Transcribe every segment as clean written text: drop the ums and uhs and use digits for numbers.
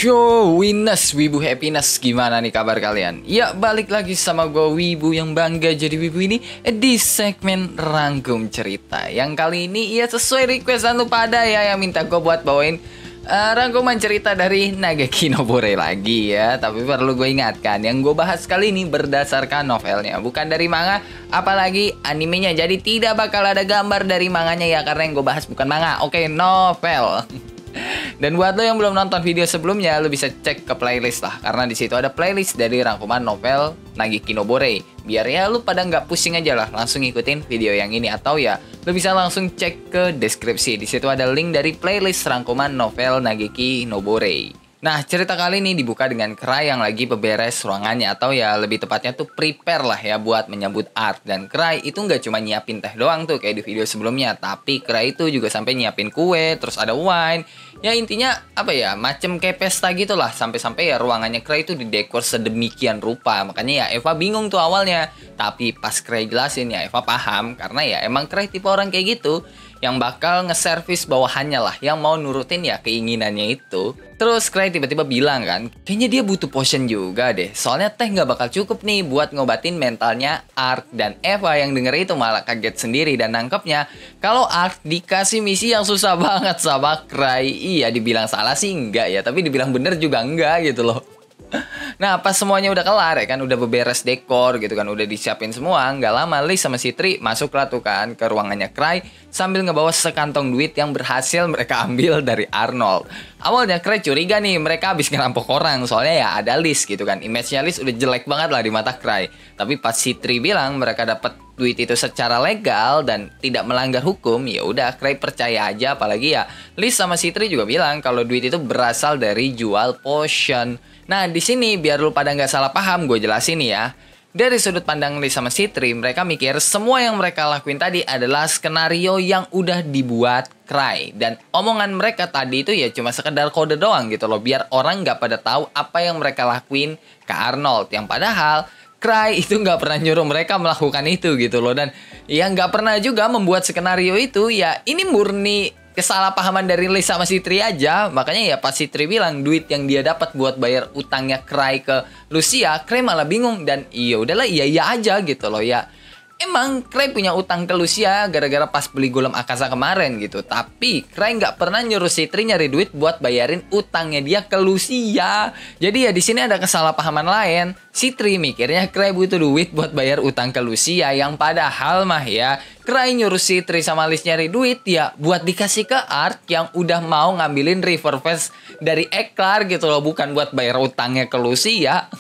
Yo, Winners, Wibu Happiness, gimana nih kabar kalian? Ya, balik lagi sama gue Wibu yang bangga jadi Wibu ini di segmen Rangkum Cerita. Yang kali ini ya sesuai requestan lu pada ya yang minta gue buat bawain rangkuman cerita dari Nageki Nobore lagi ya. Tapi perlu gue ingatkan, yang gue bahas kali ini berdasarkan novelnya, bukan dari manga, apalagi animenya. Jadi tidak bakal ada gambar dari manganya ya, karena yang gue bahas bukan manga, oke, novel. Dan buat lo yang belum nonton video sebelumnya, lo bisa cek ke playlist lah, karena di situ ada playlist dari rangkuman novel Nageki Nobore. Biar ya lo pada nggak pusing aja lah, langsung ngikutin video yang ini, atau ya lo bisa langsung cek ke deskripsi. Di situ ada link dari playlist rangkuman novel Nageki Nobore. Nah, cerita kali ini dibuka dengan Cry yang lagi beberes ruangannya, atau ya lebih tepatnya tuh prepare lah ya buat menyambut Arc. Dan Cry itu nggak cuma nyiapin teh doang tuh kayak di video sebelumnya, tapi Cry itu juga sampai nyiapin kue, terus ada wine. Ya intinya apa ya, macem kayak pesta gitu lah, sampai-sampai ya ruangannya Cry itu didekor sedemikian rupa. Makanya ya Eva bingung tuh awalnya, tapi pas Cry jelasin ya Eva paham, karena ya emang Cry tipe orang kayak gitu yang bakal nge-service bawahannya lah, yang mau nurutin ya keinginannya itu. Terus Cry tiba-tiba bilang kan, kayaknya dia butuh potion juga deh, soalnya teh nggak bakal cukup nih buat ngobatin mentalnya Arc. Dan Eva yang denger itu malah kaget sendiri dan nangkepnya kalau Arc dikasih misi yang susah banget sama Cry. Iya, dibilang salah sih enggak ya, tapi dibilang bener juga enggak gitu loh. Nah, pas semuanya udah kelar ya kan, udah beberes dekor gitu kan, udah disiapin semua, nggak lama Lee sama Citri masuklah tuh kan ke ruangannya Cry sambil ngebawa sekantong duit yang berhasil mereka ambil dari Arnold. Awalnya Cry curiga nih mereka habis ngerampok orang, soalnya ya ada Liz gitu kan, image-nya Liz udah jelek banget lah di mata Cry. Tapi pas Citri bilang mereka dapat duit itu secara legal dan tidak melanggar hukum, ya udah Cry percaya aja. Apalagi ya Liz sama Citri juga bilang kalau duit itu berasal dari jual potion. Nah, di sini biar lu pada nggak salah paham, gue jelasin nih ya. Dari sudut pandang Liz sama Citri, mereka mikir semua yang mereka lakuin tadi adalah skenario yang udah dibuat Cry. Dan omongan mereka tadi itu ya cuma sekedar kode doang gitu loh, biar orang nggak pada tahu apa yang mereka lakuin ke Arnold. Yang padahal Cry itu nggak pernah nyuruh mereka melakukan itu gitu loh. Dan yang nggak pernah juga membuat skenario itu, ya ini murni kesalahpahaman dari Liz sama Citri aja. Makanya ya pas Citri bilang duit yang dia dapat buat bayar utangnya Cry ke Lucia, Cry malah bingung. Dan iya udahlah, iya aja gitu loh ya. Emang Cry punya utang ke Lucia gara-gara pas beli Golem Akasa kemarin gitu. Tapi Cry nggak pernah nyuruh Citri nyari duit buat bayarin utangnya dia ke Lucia. Jadi ya di sini ada kesalahpahaman lain. Citri mikirnya Cry butuh duit buat bayar utang ke Lucia, yang padahal mah ya Cry nyuruh Citri sama Liz nyari duit ya buat dikasih ke Arc yang udah mau ngambilin River Fest dari Eklar gitu loh, bukan buat bayar utangnya ke Lucia.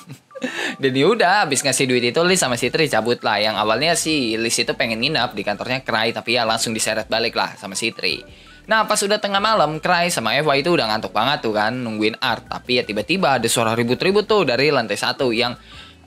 Dan yaudah, abis ngasih duit itu Liz sama Citri cabut lah. Yang awalnya sih Liz itu pengen nginep di kantornya Cry, tapi ya langsung diseret balik lah sama Citri. Nah, pas udah tengah malam, Cry sama Eva itu udah ngantuk banget tuh kan nungguin Arc. Tapi ya tiba-tiba ada suara ribut-ribut tuh dari lantai 1 yang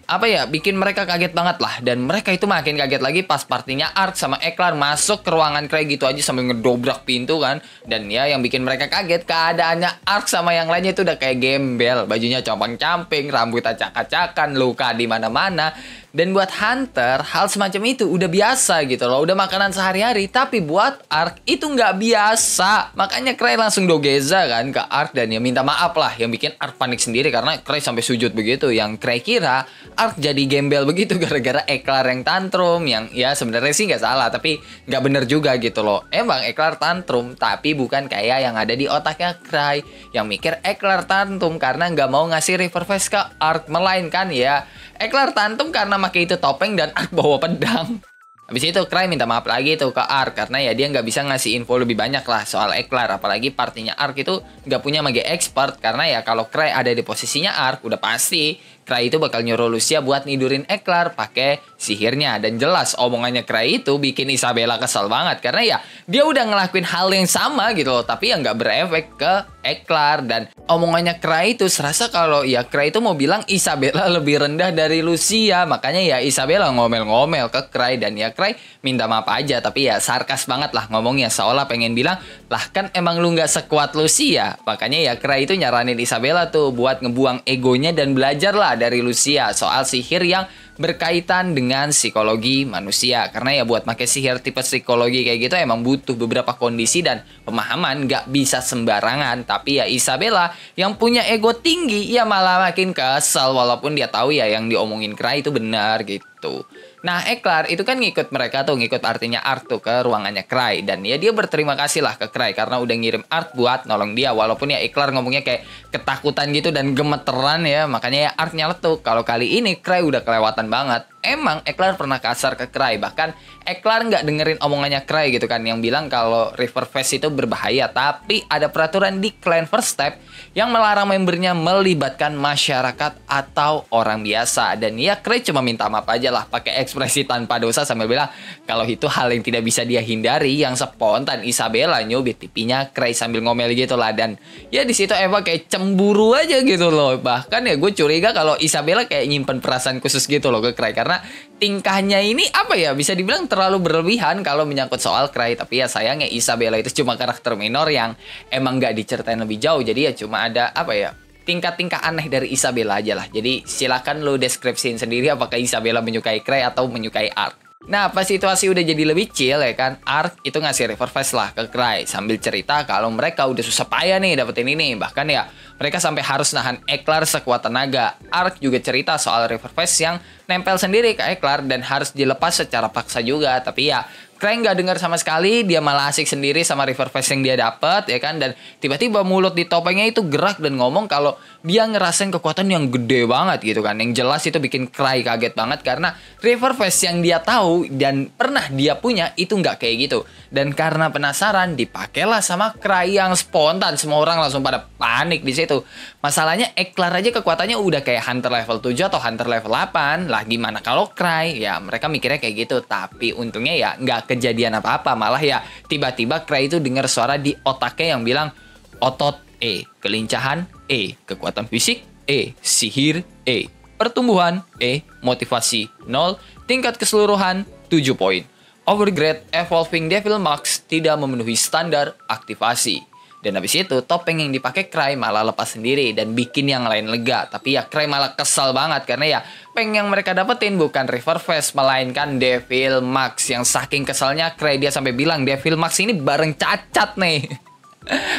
apa ya, bikin mereka kaget banget lah. Dan mereka itu makin kaget lagi pas partinya Arc sama Eklar masuk ke ruangan Cry gitu aja sambil ngedobrak pintu kan. Dan ya yang bikin mereka kaget, keadaannya Arc sama yang lainnya itu udah kayak gembel, bajunya compang-camping, rambut acak-acakan, luka di mana-mana. Dan buat Hunter, hal semacam itu udah biasa gitu loh, udah makanan sehari-hari. Tapi buat Arc itu nggak biasa. Makanya Cry langsung dogeza kan ke Arc dan ya minta maaf lah, yang bikin Arc panik sendiri karena Cry sampai sujud begitu. Yang Cry kira Arc jadi gembel begitu gara-gara Eklar yang tantrum, yang ya sebenarnya sih nggak salah, tapi nggak bener juga gitu loh. Emang Eklar tantrum, tapi bukan kayak yang ada di otaknya Cry, yang mikir Eklar tantrum karena nggak mau ngasih River Fest ke Arc, melainkan ya Eklar tantrum karena pakai itu topeng dan Arc bawa pedang. Habis itu Cry minta maaf lagi tuh ke Arc karena ya dia nggak bisa ngasih info lebih banyak lah soal Eklar. Apalagi partinya Arc itu nggak punya mage expert, karena ya kalau Cry ada di posisinya Arc udah pasti Cry itu bakal nyuruh Lucia buat nidurin Eklar pakai sihirnya. Dan jelas omongannya Cry itu bikin Isabella kesel banget, karena ya dia udah ngelakuin hal yang sama gitu loh, tapi yang nggak berefek ke Eklar. Dan omongannya Cry itu serasa kalau ya Cry itu mau bilang Isabella lebih rendah dari Lucia. Makanya ya Isabella ngomel-ngomel ke Cry, dan ya Cry minta maaf aja, tapi ya sarkas banget lah ngomongnya, seolah pengen bilang lah kan emang lu nggak sekuat Lucia. Makanya ya Cry itu nyaranin Isabella tuh buat ngebuang egonya dan belajar lah dari Lucia soal sihir yang berkaitan dengan psikologi manusia. Karena ya buat pakai sihir tipe psikologi kayak gitu emang butuh beberapa kondisi dan pemahaman, nggak bisa sembarangan. Tapi ya Isabella yang punya ego tinggi ya malah makin kesal walaupun dia tahu ya yang diomongin Cray itu benar gitu. Nah, Eklar itu kan ngikut mereka tuh, ngikut artinya Art tuh ke ruangannya Cray. Dan ya dia berterima kasih lah ke Cray karena udah ngirim Art buat nolong dia. Walaupun ya Eklar ngomongnya kayak ketakutan gitu dan gemeteran ya. Makanya ya Art nyeletuk. Kalau kali ini Cray udah kelewatan banget. Emang Eklar pernah kasar ke Cray. Bahkan Eklar nggak dengerin omongannya Cray gitu kan. Yang bilang kalau River Fest itu berbahaya. Tapi ada peraturan di Clan First Step yang melarang membernya melibatkan masyarakat atau orang biasa. Dan ya Cray cuma minta maaf aja lah pakai ekspresi tanpa dosa sambil bilang kalau itu hal yang tidak bisa dia hindari. Yang spontan Isabella nyubit pipinya Cray sambil ngomel gitu lah. Dan ya di situ Eva kayak cemburu aja gitu loh. Bahkan ya gue curiga kalau Isabella kayak nyimpen perasaan khusus gitu loh ke Cray. Karena tingkahnya ini apa ya, bisa dibilang terlalu berlebihan kalau menyangkut soal Cray. Tapi ya sayangnya Isabella itu cuma karakter minor yang emang gak diceritain lebih jauh. Jadi ya cuma ada apa ya, tingkah-tingkah aneh dari Isabella aja lah. Jadi silakan lo deskripsiin sendiri apakah Isabella menyukai Cray atau menyukai Art. Nah, pas situasi udah jadi lebih chill ya kan, Art itu ngasih River Fest lah ke Cray sambil cerita kalau mereka udah susah payah nih dapetin ini. Bahkan ya mereka sampai harus nahan Eklar sekuat tenaga. Art juga cerita soal River Fest yang nempel sendiri ke Eklar dan harus dilepas secara paksa juga. Tapi ya Cray nggak dengar sama sekali, dia malah asik sendiri sama River Fest yang dia dapat ya kan. Dan tiba-tiba mulut di topengnya itu gerak dan ngomong kalau dia ngerasain kekuatan yang gede banget gitu kan. Yang jelas itu bikin Cray kaget banget karena River Fest yang dia tahu dan pernah dia punya itu nggak kayak gitu. Dan karena penasaran dipakailah sama Cray yang spontan. Semua orang langsung pada panik di situ. Masalahnya Eklar aja kekuatannya udah kayak Hunter level 7 atau Hunter level 8. Lah gimana kalau Cray? Ya mereka mikirnya kayak gitu. Tapi untungnya ya nggak kejadian apa-apa. Malah ya tiba-tiba Cray itu dengar suara di otaknya yang bilang otot E, kelincahan E, kekuatan fisik E, sihir E, pertumbuhan E, motivasi 0, tingkat keseluruhan 7 poin. Overgrade Evolving Devil Max tidak memenuhi standar aktivasi. Dan habis itu topeng yang dipakai Cray malah lepas sendiri dan bikin yang lain lega. Tapi ya Cray malah kesal banget karena ya peng yang mereka dapetin bukan River Fest melainkan Devil Max. Yang saking kesalnya Cray dia sampai bilang Devil Max ini bareng cacat nih.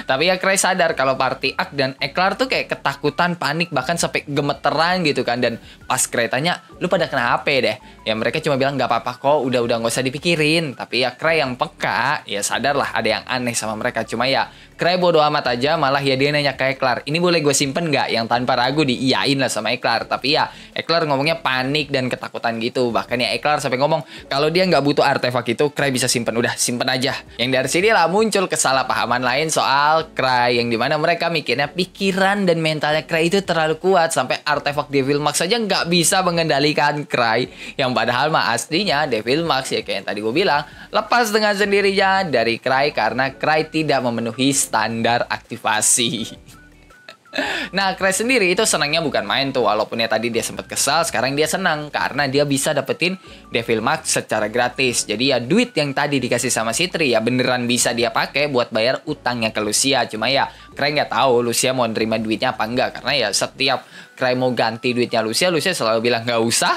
Tapi ya Cray sadar kalau Party Ak dan Eklar tuh kayak ketakutan, panik, bahkan sampai gemeteran gitu kan. Dan pas Cray tanya, lu pada kenapa deh? Ya mereka cuma bilang gak apa-apa kok, udah gak usah dipikirin. Tapi ya Cray yang peka, ya sadar lah ada yang aneh sama mereka. Cuma ya Cray bodo amat aja, malah ya dia nanya ke Eklar, ini boleh gue simpen gak? Yang tanpa ragu diiyain lah sama Eklar. Tapi ya Eklar ngomongnya panik dan ketakutan gitu. Bahkan ya Eklar sampai ngomong kalau dia gak butuh artefak itu, Cray bisa simpen, udah simpen aja. Yang dari sini lah muncul kesalahpahaman lain soal Cray, yang dimana mereka mikirnya pikiran dan mentalnya Cray itu terlalu kuat sampai artefak Devil Max saja nggak bisa mengendalikan Cray, yang padahal mah aslinya Devil Max ya kayak yang tadi gue bilang lepas dengan sendirinya dari Cray karena Cray tidak memenuhi standar aktivasi. Nah, Cray sendiri itu senangnya bukan main tuh. Walaupun ya tadi dia sempat kesal, sekarang dia senang karena dia bisa dapetin Devil Max secara gratis. Jadi ya duit yang tadi dikasih sama Citri ya beneran bisa dia pakai buat bayar utangnya ke Lucia. Cuma ya Cray nggak tahu Lucia mau nerima duitnya apa enggak. Karena ya setiap Cray mau ganti duitnya Lucia, Lucia selalu bilang nggak usah.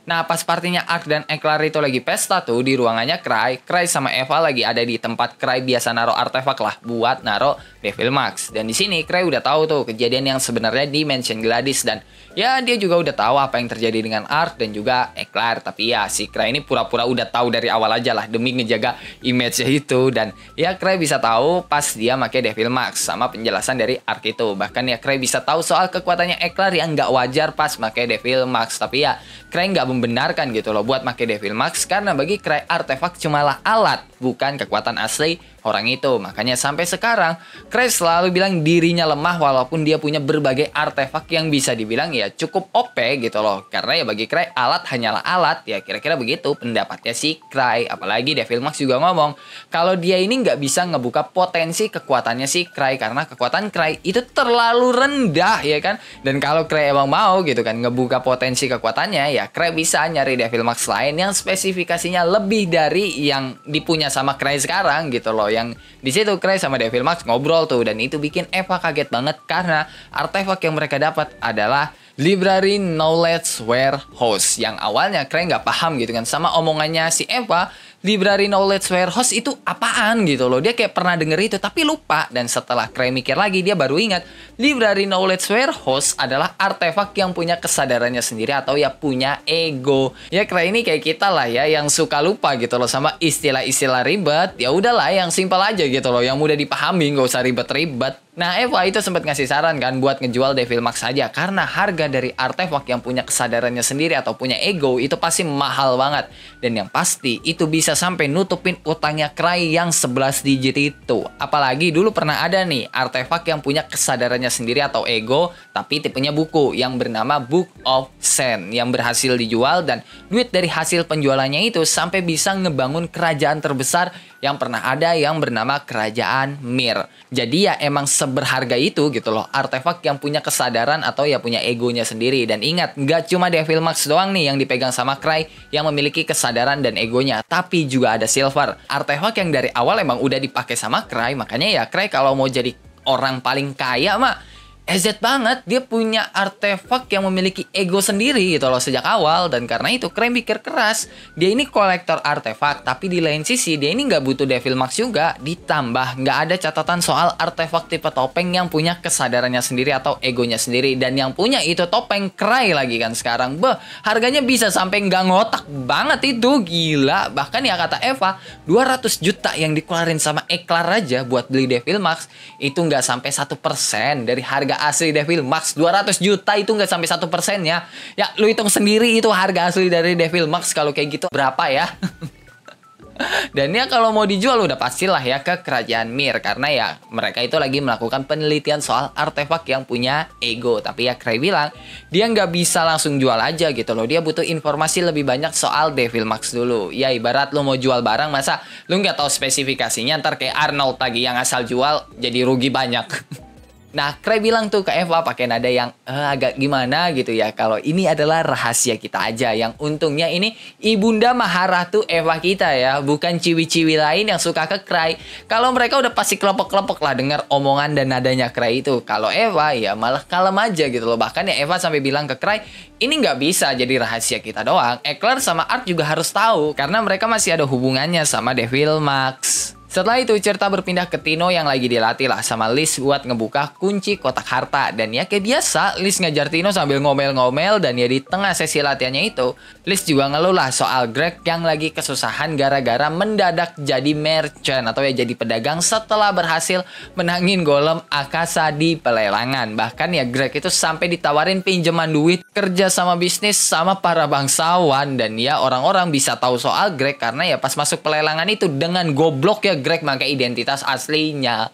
Nah, pas partinya Ark dan Eklar itu lagi pesta tuh di ruangannya Cray sama Eva lagi ada di tempat Cray biasa naruh artefak lah buat naruh Devil Max. Dan di sini Cray udah tahu tuh kejadian yang sebenarnya di Mansion Gladys dan ya dia juga udah tahu apa yang terjadi dengan Ark dan juga Eklar. Tapi ya si Cray ini pura-pura udah tahu dari awal aja lah demi ngejaga image-nya itu. Dan ya Cray bisa tahu pas dia pakai Devil Max sama penjelasan dari Ark itu. Bahkan ya Cray bisa tahu soal kekuatannya Eklar yang nggak wajar pas pakai Devil Max. Tapi ya Cray nggak membenarkan gitu loh buat pakai Devil Max karena bagi Cray artefak cumalah alat bukan kekuatan asli orang itu. Makanya sampai sekarang Cray selalu bilang dirinya lemah walaupun dia punya berbagai artefak yang bisa dibilang ya cukup OP gitu loh. Karena ya bagi Cray alat hanyalah alat, ya kira-kira begitu pendapatnya si Cray. Apalagi Devil Max juga ngomong kalau dia ini nggak bisa ngebuka potensi kekuatannya si Cray karena kekuatan Cray itu terlalu rendah ya kan. Dan kalau Cray emang mau gitu kan ngebuka potensi kekuatannya, ya Cray bisa nyari Devil Max lain yang spesifikasinya lebih dari yang dipunya sama Cray sekarang gitu loh. Yang di situ Cray sama Devil Max ngobrol tuh dan itu bikin Eva kaget banget karena artefak yang mereka dapat adalah Library Knowledge Warehouse. Yang awalnya Cray nggak paham gitu kan sama omongannya si Eva. Library Knowledge Warehouse itu apaan gitu loh. Dia kayak pernah denger itu tapi lupa. Dan setelah Cray mikir lagi dia baru ingat. Library Knowledge Warehouse adalah artefak yang punya kesadarannya sendiri atau ya punya ego. Ya Cray ini kayak kita lah ya yang suka lupa gitu loh sama istilah-istilah ribet. Ya udahlah yang simpel aja gitu loh. Yang mudah dipahami nggak usah ribet-ribet. Nah, Eva itu sempat ngasih saran kan buat ngejual Devil Max saja karena harga dari artefak yang punya kesadarannya sendiri atau punya ego itu pasti mahal banget. Dan yang pasti itu bisa sampai nutupin utangnya Cray yang 11 digit itu. Apalagi dulu pernah ada nih artefak yang punya kesadarannya sendiri atau ego tapi tipenya buku yang bernama Book of Sen yang berhasil dijual dan duit dari hasil penjualannya itu sampai bisa ngebangun kerajaan terbesar yang pernah ada yang bernama Kerajaan Mir. Jadi ya emang seberharga itu gitu loh artefak yang punya kesadaran atau ya punya egonya sendiri. Dan ingat, nggak cuma Devil Max doang nih yang dipegang sama Cray yang memiliki kesadaran dan egonya, tapi juga ada Silver, artefak yang dari awal emang udah dipakai sama Cray. Makanya ya Cray kalau mau jadi orang paling kaya mah EZ banget, dia punya artefak yang memiliki ego sendiri gitu loh sejak awal. Dan karena itu Cray mikir keras. Dia ini kolektor artefak, tapi di lain sisi dia ini nggak butuh Devil Max juga. Ditambah nggak ada catatan soal artefak tipe topeng yang punya kesadarannya sendiri atau egonya sendiri. Dan yang punya itu topeng Cray lagi kan sekarang. Harganya bisa sampai nggak ngotak banget itu, gila. Bahkan ya kata Eva, 200 juta yang dikeluarin sama Eklar aja buat beli Devil Max itu nggak sampai 1% dari harga asli Devil Max. 200 juta itu nggak sampai 1% ya. Ya lu hitung sendiri itu harga asli dari Devil Max kalau kayak gitu berapa ya. Dan ya kalau mau dijual udah pastilah ya ke Kerajaan Mir. Karena ya mereka itu lagi melakukan penelitian soal artefak yang punya ego. Tapi ya Cray bilang dia nggak bisa langsung jual aja gitu loh. Dia butuh informasi lebih banyak soal Devil Max dulu. Ya ibarat lo mau jual barang masa lu nggak tahu spesifikasinya, ntar kayak Arnold lagi yang asal jual jadi rugi banyak. Nah, Cray bilang tuh ke Eva pakai nada yang agak gimana gitu ya. Kalau ini adalah rahasia kita aja. Yang untungnya ini Ibunda Maharatu Eva kita ya. Bukan ciwi-ciwi lain yang suka ke Cray. Kalau mereka udah pasti kelepek-kelepek lah dengar omongan dan nadanya Cray itu. Kalau Eva ya malah kalem aja gitu loh. Bahkan ya Eva sampai bilang ke Cray, ini nggak bisa jadi rahasia kita doang. Eklar sama Art juga harus tahu. Karena mereka masih ada hubungannya sama Devil Max. Setelah itu cerita berpindah ke Tino yang lagi dilatih lah sama Liz buat ngebuka kunci kotak harta. Dan ya kayak biasa Liz ngejar Tino sambil ngomel-ngomel. Dan ya di tengah sesi latihannya itu Liz juga ngeluh lah soal Greg yang lagi kesusahan gara-gara mendadak jadi merchant atau ya jadi pedagang setelah berhasil menangin golem Akasa di pelelangan. Bahkan ya Greg itu sampai ditawarin pinjaman duit kerja sama bisnis sama para bangsawan. Dan ya orang-orang bisa tahu soal Greg karena ya pas masuk pelelangan itu dengan goblok ya Greg pakai identitas aslinya.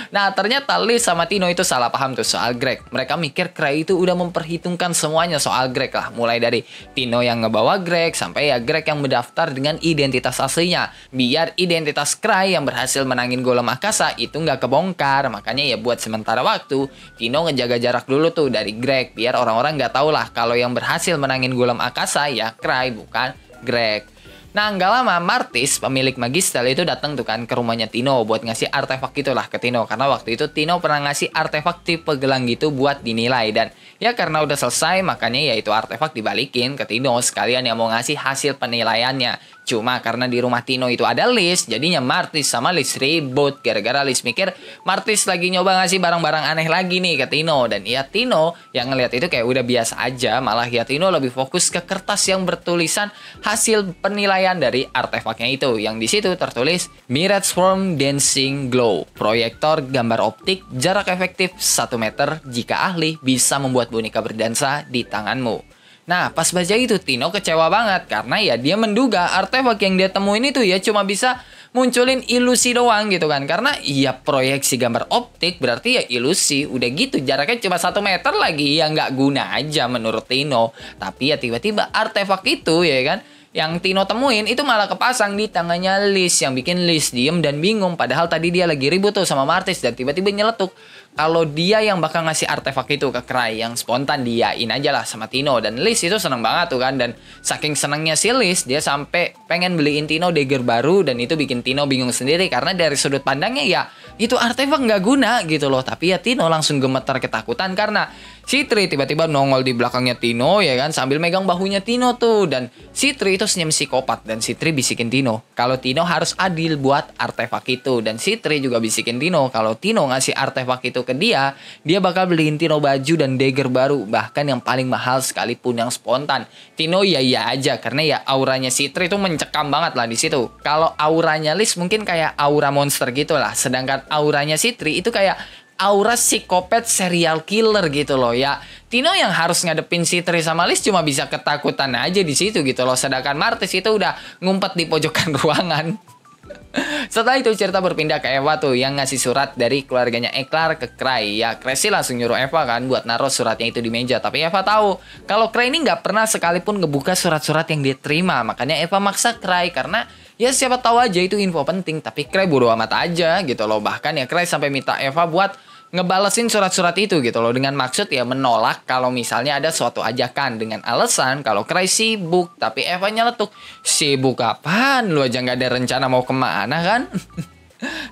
Nah ternyata Liz sama Tino itu salah paham tuh soal Greg. Mereka mikir Cray itu udah memperhitungkan semuanya soal Greg lah. Mulai dari Tino yang ngebawa Greg sampai ya Greg yang mendaftar dengan identitas aslinya. Biar identitas Cray yang berhasil menangin golem Akasa itu nggak kebongkar. Makanya ya buat sementara waktu Tino ngejaga jarak dulu tuh dari Greg. Biar orang-orang nggak tahu lah kalau yang berhasil menangin golem Akasa ya Cray bukan Greg. Nah nggak lama Martis pemilik Magistel itu datang tuh kan ke rumahnya Tino buat ngasih artefak gitulah ke Tino. Karena waktu itu Tino pernah ngasih artefak tipe gelang gitu buat dinilai. Dan ya karena udah selesai makanya ya itu artefak dibalikin ke Tino sekalian yang mau ngasih hasil penilaiannya. Cuma karena di rumah Tino itu ada Liz, jadinya Martis sama Liz ribut. Gara-gara Liz mikir Martis lagi nyoba ngasih barang-barang aneh lagi nih ke Tino. Dan ya Tino yang ngeliat itu kayak udah biasa aja. Malah ya Tino lebih fokus ke kertas yang bertulisan hasil penilaian dari artefaknya itu. Yang di situ tertulis Mirage Form Dancing Glow, proyektor gambar optik jarak efektif 1 meter jika ahli bisa membuat boneka berdansa di tanganmu. Nah pas baca itu Tino kecewa banget karena ya dia menduga artefak yang dia temuin itu ya cuma bisa munculin ilusi doang gitu kan. Karena ya proyeksi gambar optik berarti ya ilusi. Udah gitu jaraknya cuma 1 meter lagi ya nggak guna aja menurut Tino. Tapi ya tiba-tiba artefak itu ya kan yang Tino temuin itu malah kepasang di tangannya Liz yang bikin Liz diem dan bingung. Padahal tadi dia lagi ribut tuh sama Martis dan tiba-tiba nyeletuk. kalau dia yang bakal ngasih artefak itu ke Cry, yang spontan diain aja lah sama Tino. Dan Liz itu seneng banget tuh kan, dan saking senengnya si Liz, dia sampai pengen beliin Tino dagger baru, dan itu bikin Tino bingung sendiri karena dari sudut pandangnya ya itu artefak nggak guna gitu loh. Tapi ya Tino langsung gemetar ketakutan karena Citri tiba-tiba nongol di belakangnya Tino ya kan, sambil megang bahunya Tino tuh. Dan Citri itu senyum psikopat, dan Citri bisikin Tino kalau Tino harus adil buat artefak itu. Dan Citri juga bisikin Tino kalau Tino ngasih artefak itu ke dia bakal beliin Tino baju dan dagger baru, bahkan yang paling mahal sekalipun yang spontan. Tino ya aja karena ya auranya Citri itu mencekam banget lah di situ. Kalau auranya Liz mungkin kayak aura monster gitu lah, sedangkan auranya Citri itu kayak aura psikopat serial killer gitu loh ya. Tino yang harus ngadepin Citri sama Liz cuma bisa ketakutan aja di situ gitu loh. Sedangkan Martis itu udah ngumpet di pojokan ruangan. Setelah itu cerita berpindah ke Eva tuh yang ngasih surat dari keluarganya Eklar ke Cry. Ya Cry sih langsung nyuruh Eva kan buat naruh suratnya itu di meja. Tapi Eva tahu kalau Cry ini nggak pernah sekalipun ngebuka surat-surat yang dia terima. Makanya Eva maksa Cry karena ya siapa tahu aja itu info penting. Tapi Cry bodo amat aja gitu loh. Bahkan ya Cry sampai minta Eva buat ngebalesin surat-surat itu gitu loh, dengan maksud ya menolak kalau misalnya ada suatu ajakan, dengan alasan kalau Cry sibuk. Tapi Eva nyeletuk, sibuk apaan? Lu aja nggak ada rencana mau kemana kan?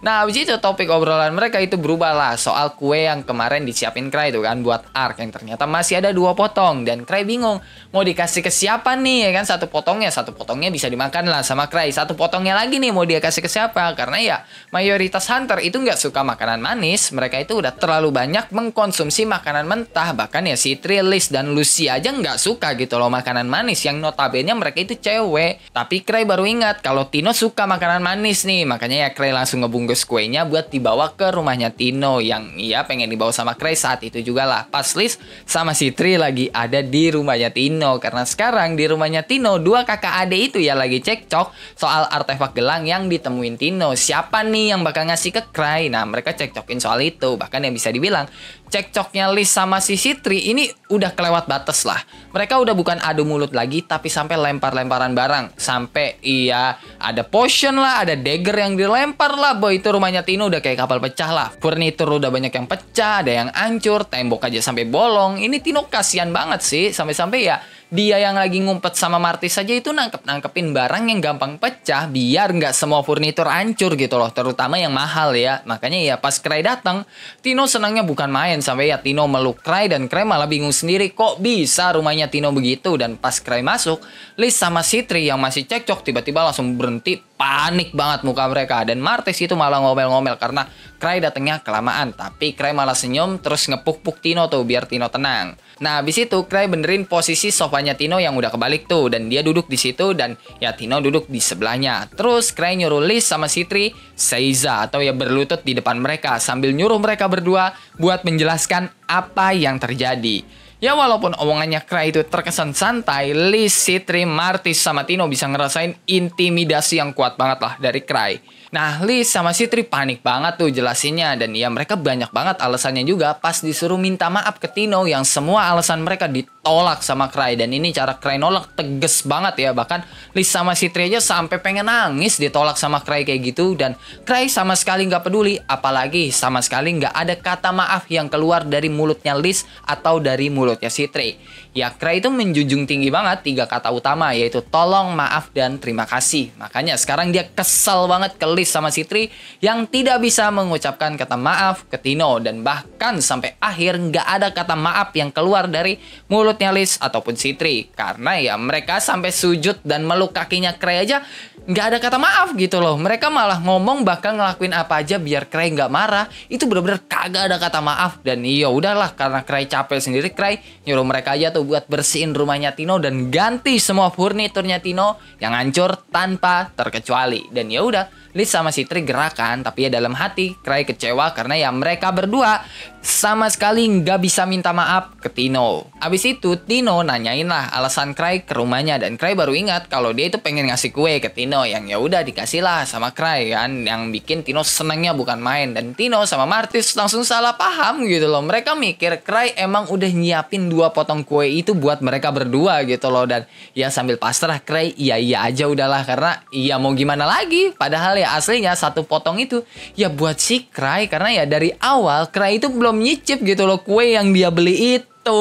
Nah habis itu topik obrolan mereka itu berubah lah soal kue yang kemarin disiapin Cry itu kan buat Ark, yang ternyata masih ada 2 potong. Dan Cry bingung mau dikasih ke siapa nih ya kan. Satu potongnya bisa dimakan lah sama Cry, satu potongnya lagi nih mau dia kasih ke siapa. Karena ya mayoritas hunter itu nggak suka makanan manis, mereka itu udah terlalu banyak mengkonsumsi makanan mentah. Bahkan ya si Liz dan Lucy aja nggak suka gitu loh makanan manis, yang notabene mereka itu cewek. Tapi Cry baru ingat kalau Tino suka makanan manis nih, makanya ya Cry langsung ngebungkus kuenya buat dibawa ke rumahnya Tino, yang ia pengen dibawa sama Cry saat itu juga lah. Pas Liz sama Citri lagi ada di rumahnya Tino, karena sekarang di rumahnya Tino 2 kakak ade itu ya lagi cekcok soal artefak gelang yang ditemuin Tino. Siapa nih yang bakal ngasih ke Cry? Nah mereka cekcokin soal itu. Bahkan yang bisa dibilang cekcoknya Liz sama si Citri ini udah kelewat batas lah. Mereka udah bukan adu mulut lagi, tapi sampai lempar-lemparan barang. Sampai iya ada potion lah, ada dagger yang dilempar lah. Boy itu rumahnya Tino udah kayak kapal pecah lah. Furniture udah banyak yang pecah, ada yang hancur, tembok aja sampai bolong. Ini Tino kasihan banget sih, sampai-sampai ya dia yang lagi ngumpet sama Martis saja itu nangkepin barang yang gampang pecah biar nggak semua furnitur hancur gitu loh, terutama yang mahal ya. Makanya ya pas Cry datang, Tino senangnya bukan main, sampai ya Tino meluk Cry dan Cry malah bingung sendiri kok bisa rumahnya Tino begitu. Dan pas Cry masuk, Liz sama Citri yang masih cekcok tiba-tiba langsung berhenti, panik banget muka mereka. Dan Martis itu malah ngomel-ngomel karena Cry datangnya kelamaan. Tapi Cry malah senyum terus ngepuk-puk Tino tuh biar Tino tenang. Nah habis itu Cry benerin posisi sofanya Tino yang udah kebalik tuh, dan dia duduk di situ dan ya Tino duduk di sebelahnya. Terus Cry nyuruh Liz sama Citri seiza atau ya berlutut di depan mereka sambil nyuruh mereka berdua buat menjelaskan apa yang terjadi. Ya walaupun omongannya Cry itu terkesan santai, Liz, Citri, Martis sama Tino bisa ngerasain intimidasi yang kuat banget lah dari Cry. Nah Liz sama Citri panik banget tuh jelasinnya, dan ya mereka banyak banget alasannya juga pas disuruh minta maaf ke Tino yang semua alasan mereka ditolak sama Cry. Dan ini cara Cry nolak teges banget ya, bahkan Liz sama Citri aja sampai pengen nangis ditolak sama Cry kayak gitu. Dan Cry sama sekali nggak peduli, apalagi sama sekali nggak ada kata maaf yang keluar dari mulutnya Liz atau dari mulutnya Citri. Ya Cry itu menjunjung tinggi banget 3 kata utama, yaitu tolong, maaf, dan terima kasih. Makanya sekarang dia kesel banget ke Liz sama Citri yang tidak bisa mengucapkan kata maaf ke Tino, dan bahkan sampai akhir nggak ada kata maaf yang keluar dari mulutnya Liz ataupun Citri, karena ya mereka sampai sujud dan meluk kakinya Cry aja nggak ada kata maaf gitu loh. Mereka malah ngomong bakal ngelakuin apa aja biar Cry nggak marah. Itu bener-bener kagak ada kata maaf. Dan iya udahlah, karena Cry capek sendiri, Cry nyuruh mereka aja tuh buat bersihin rumahnya Tino dan ganti semua furniturnya Tino yang hancur tanpa terkecuali. Dan ya udah, Liz sama Citri gerakan, tapi ya dalam hati Cry kecewa karena ya mereka berdua sama sekali nggak bisa minta maaf ke Tino. Abis itu Tino nanyain lah alasan Cry ke rumahnya, dan Cry baru ingat kalau dia itu pengen ngasih kue ke Tino, yang ya udah dikasih lah sama Cry kan, yang bikin Tino senangnya bukan main. Dan Tino sama Martis langsung salah paham gitu loh. Mereka mikir Cry emang udah nyiapin 2 potong kue itu buat mereka berdua gitu loh. Dan ya sambil pasrah Cry iya aja udahlah, karena iya mau gimana lagi. Padahal ya aslinya 1 potong itu ya buat si Cry, karena ya dari awal Cry itu belum belum nyicip gitu loh kue yang dia beli itu.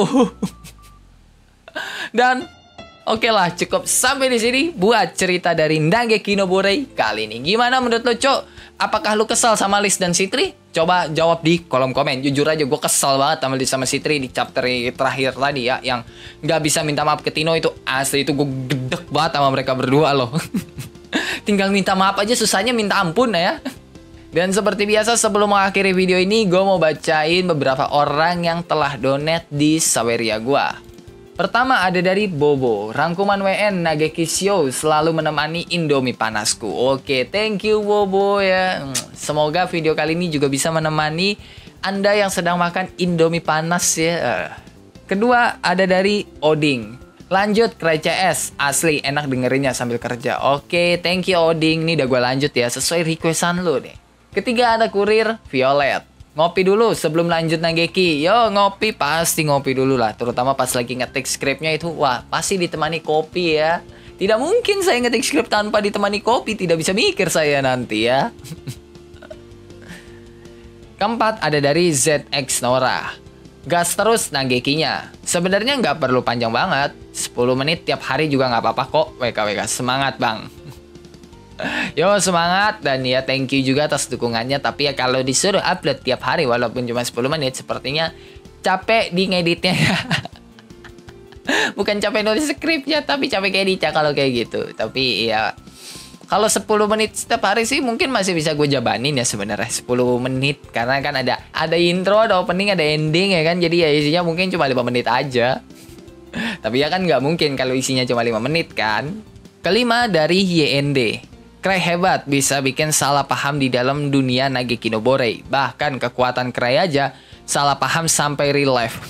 Dan oke lah, cukup sampai di sini buat cerita dari Nageki no Borei kali ini. Gimana menurut lo, Cok? Apakah lu kesal sama Liz dan Citri? Coba jawab di kolom komen. Jujur aja gue kesal banget sama Liz sama Citri di chapter terakhir tadi ya, yang nggak bisa minta maaf ke Tino. Itu asli, itu gue gedek banget sama mereka berdua loh. Tinggal minta maaf aja susahnya minta ampun ya. Dan seperti biasa sebelum mengakhiri video ini, gue mau bacain beberapa orang yang telah donate di Saweria gue. Pertama ada dari Bobo, rangkuman WN Nageki Show selalu menemani Indomie panasku. Oke, thank you Bobo ya. Semoga video kali ini juga bisa menemani Anda yang sedang makan Indomie panas ya. Kedua ada dari Oding. Lanjut Cry CS, asli enak dengerinnya sambil kerja. Oke, thank you Oding, nih udah gue lanjut ya sesuai requestan lo deh. Ketiga ada Kurir Violet. Ngopi dulu sebelum lanjut Nageki. Yo ngopi, pasti ngopi dulu lah. Terutama pas lagi ngetik skripnya itu, wah pasti ditemani kopi ya. Tidak mungkin saya ngetik skrip tanpa ditemani kopi. Tidak bisa mikir saya nanti ya. Keempat ada dari ZX Nora. Gas terus Nagekinya. Sebenarnya nggak perlu panjang banget. 10 menit tiap hari juga nggak apa-apa kok. WKWK semangat bang. Yo semangat, dan ya thank you juga atas dukungannya. Tapi ya kalau disuruh upload tiap hari walaupun cuma 10 menit sepertinya capek di ngeditnya ya. Bukan capek nulis skripnya, tapi capek ngeditnya kalau kayak gitu. Tapi ya kalau 10 menit setiap hari sih mungkin masih bisa gue jabanin ya sebenarnya 10 menit. Karena kan ada intro, ada opening, ada ending ya kan. Jadi ya isinya mungkin cuma 5 menit aja. Tapi ya kan nggak mungkin kalau isinya cuma 5 menit kan. Kelima dari YND. Cry hebat, bisa bikin salah paham di dalam dunia Nageki no Borei. Bahkan kekuatan Cry aja salah paham sampai real life.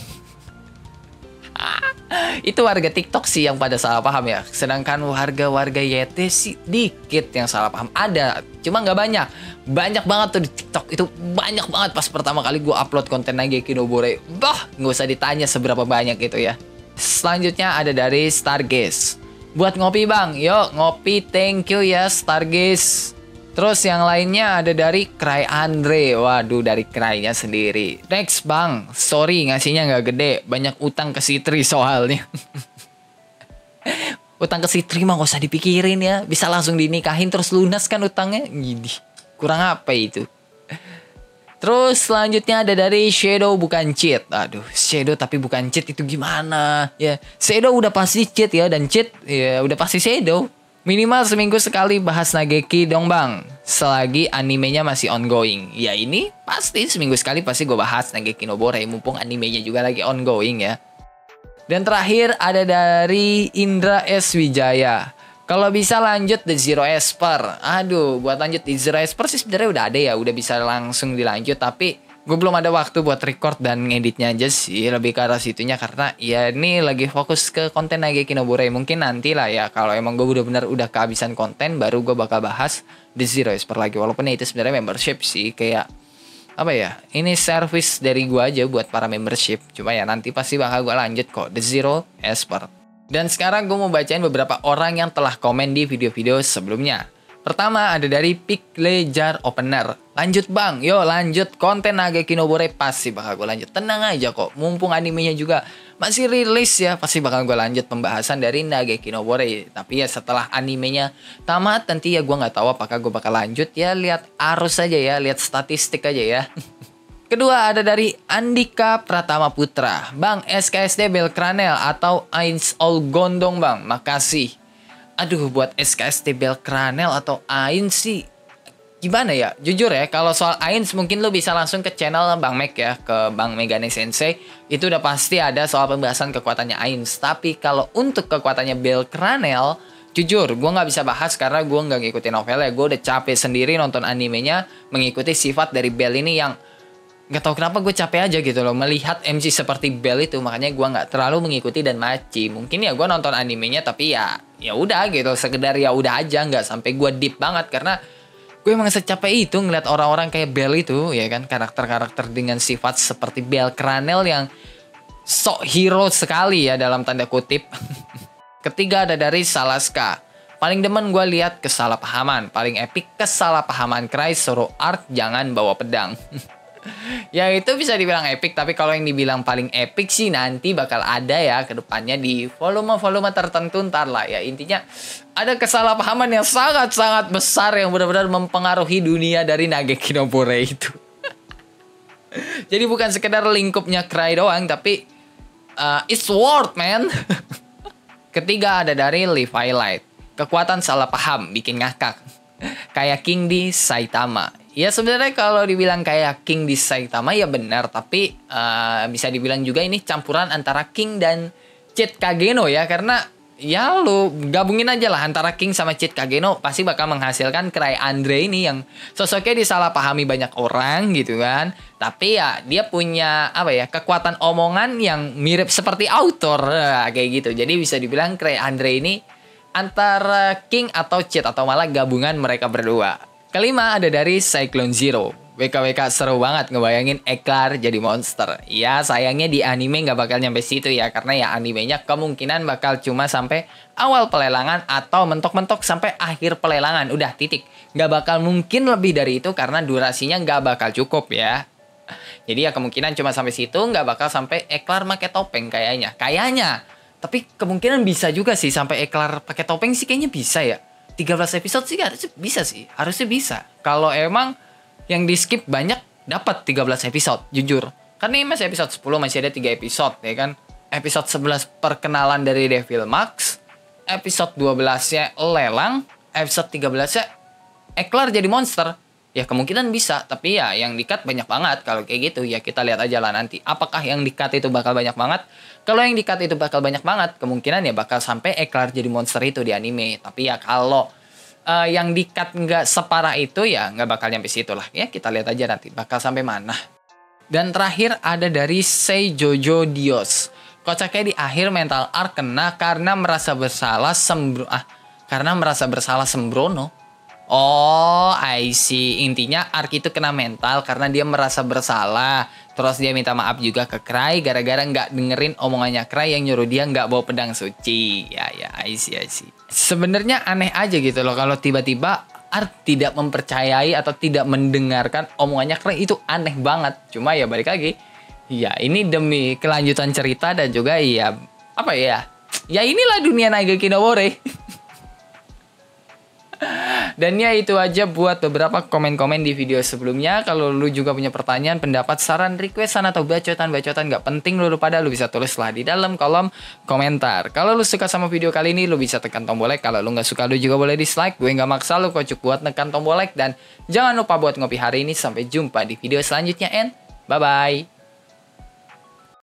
Itu warga TikTok sih yang pada salah paham ya. Sedangkan warga-warga YT sih dikit yang salah paham. Ada, cuma nggak banyak. Banyak banget tuh di TikTok. Itu banyak banget pas pertama kali gue upload konten Nageki no Borei. Bah, nggak usah ditanya seberapa banyak itu ya. Selanjutnya ada dari Stargaze. Buat ngopi bang, yuk ngopi, thank you ya Stargaze. Terus yang lainnya ada dari Cry Andre. Waduh, dari Cry-nya sendiri. Next bang, sorry ngasihnya nggak gede. Banyak utang ke Citri soalnya. Utang ke Citri mah gak usah dipikirin ya. Bisa langsung dinikahin terus lunas kan utangnya. Gini, kurang apa itu? Terus selanjutnya ada dari Shadow bukan cheat. Aduh, Shadow tapi bukan cheat itu gimana? Ya, Shadow udah pasti cheat ya, dan cheat ya udah pasti Shadow. Minimal seminggu sekali bahas Nageki dong bang. Selagi animenya masih ongoing. Ya ini pasti seminggu sekali pasti gue bahas Nageki no Borei. Mumpung animenya juga lagi ongoing ya. Dan terakhir ada dari Indra S. Wijaya. Kalau bisa lanjut The Zero Esper. Aduh, buat lanjut The Zero Esper sih sebenarnya udah ada ya. Udah bisa langsung dilanjut. Tapi gue belum ada waktu buat record dan ngeditnya aja sih. Lebih ke arah situnya karena ya ini lagi fokus ke konten Nageki no Borei. Mungkin nanti lah ya. Kalau emang gue bener-bener udah kehabisan konten, baru gue bakal bahas The Zero Esper lagi. Walaupun itu sebenarnya membership sih. Kayak apa ya, ini service dari gue aja buat para membership. Cuma ya nanti pasti bakal gue lanjut kok The Zero Esper. Dan sekarang gue mau bacain beberapa orang yang telah komen di video-video sebelumnya. Pertama ada dari Pikle Jar Opener. Lanjut bang, yo lanjut konten Nageki no Borei pasti bakal gue lanjut. Tenang aja kok, mumpung animenya juga masih rilis ya, pasti bakal gue lanjut pembahasan dari Nageki no Borei. Tapi ya setelah animenya tamat nanti ya gue nggak tahu apakah gue bakal lanjut ya, lihat arus aja ya, lihat statistik aja ya. Kedua ada dari Andika Pratama Putra. Bang, SKSD Belkranel atau Ains All Gondong bang, makasih. Aduh, buat SKSD Belkranel atau Ains sih gimana ya? Jujur ya, kalau soal Ains mungkin lo bisa langsung ke channel Bang Meg ya, ke Bang Megane Sensei. Itu udah pasti ada soal pembahasan kekuatannya Ains. Tapi kalau untuk kekuatannya Belkranel, jujur gue nggak bisa bahas karena gue nggak ngikutin novelnya. Gue udah capek sendiri nonton animenya, mengikuti sifat dari Bel ini yang nggak tahu kenapa gue capek aja gitu loh melihat MC seperti Bel itu. Makanya gue nggak terlalu mengikuti dan maci. Mungkin ya gue nonton animenya tapi ya udah gitu, sekedar ya udah aja, nggak sampai gue deep banget karena gue emang secapek itu ngeliat orang-orang kayak Bel itu ya kan, karakter-karakter dengan sifat seperti Belkranel yang sok hero sekali ya dalam tanda kutip. Ketiga ada dari Salaska. Paling demen gue lihat kesalahpahaman, paling epic kesalahpahaman Cry suruh Art jangan bawa pedang. Ya itu bisa dibilang epic, tapi kalau yang dibilang paling epic sih nanti bakal ada ya ke depannya di volume-volume tertentu ntar lah ya. Intinya ada kesalahpahaman yang sangat-sangat besar yang benar-benar mempengaruhi dunia dari Nageki no Bore itu. Jadi bukan sekedar lingkupnya Cry doang, tapi it's worth man. Ketiga ada dari Levi Light. Kekuatan salah paham bikin ngakak. Kayak King di Saitama. Ya sebenarnya kalau dibilang kayak King di Saitama ya benar, tapi bisa dibilang juga ini campuran antara King dan Cheat Kageno ya, karena ya lu gabungin aja lah antara King sama Cheat Kageno pasti bakal menghasilkan Cry Andre ini yang sosoknya disalahpahami banyak orang gitu kan, tapi ya dia punya apa ya, kekuatan omongan yang mirip seperti autor kayak gitu. Jadi bisa dibilang Cry Andre ini antara King atau Cheat atau malah gabungan mereka berdua. Kelima ada dari Cyclone Zero. WKWK seru banget ngebayangin Eklar jadi monster. Ya sayangnya di anime nggak bakal nyampe situ ya, karena ya animenya kemungkinan bakal cuma sampai awal pelelangan atau mentok-mentok sampai akhir pelelangan. Udah titik. Nggak bakal mungkin lebih dari itu karena durasinya nggak bakal cukup ya. Jadi ya kemungkinan cuma sampai situ, nggak bakal sampai Eklar pakai topeng kayaknya. Tapi kemungkinan bisa juga sih sampai Eklar pakai topeng sih, kayaknya bisa ya. 13 episode sih harusnya bisa sih. Harusnya bisa. Kalau emang yang di skip banyak dapat 13 episode, jujur. Kan ini masih episode 10, masih ada 3 episode ya kan. Episode 11 perkenalan dari Devil Max, episode 12-nya lelang, episode 13-nya Eklar jadi monster. Ya kemungkinan bisa, tapi ya yang di-cut banyak banget. Kalau kayak gitu ya kita lihat aja lah nanti. Apakah yang di-cut itu bakal banyak banget? Kalau yang di-cut itu bakal banyak banget, kemungkinan ya bakal sampai Eklar jadi monster itu di anime. Tapi ya kalau yang di-cut nggak separah itu ya nggak bakal nyampe situ lah. Ya kita lihat aja nanti bakal sampai mana. Dan terakhir ada dari Sei Jojo Dios. Kocaknya di akhir mental arc kena karena merasa bersalah sembrono. Oh, I see. Intinya Ark itu kena mental karena dia merasa bersalah. Terus dia minta maaf juga ke Cry gara-gara nggak dengerin omongannya Cry yang nyuruh dia nggak bawa pedang suci. Ya, I see. Sebenarnya aneh aja gitu loh kalau tiba-tiba Ark tidak mempercayai atau tidak mendengarkan omongannya Cry, itu aneh banget. Cuma ya balik lagi. Ya, ini demi kelanjutan cerita dan juga ya apa ya? Ya inilah dunia Nageki no Bore. Dan ya itu aja buat beberapa komen-komen di video sebelumnya. Kalau lu juga punya pertanyaan, pendapat, saran, requestan atau bacotan gak penting lu pada lu bisa tulislah di dalam kolom komentar. Kalau lu suka sama video kali ini, lu bisa tekan tombol like. Kalau lu gak suka, lu juga boleh dislike. Gue gak maksa lu kocok buat tekan tombol like. Dan jangan lupa buat ngopi hari ini. Sampai jumpa di video selanjutnya and bye-bye.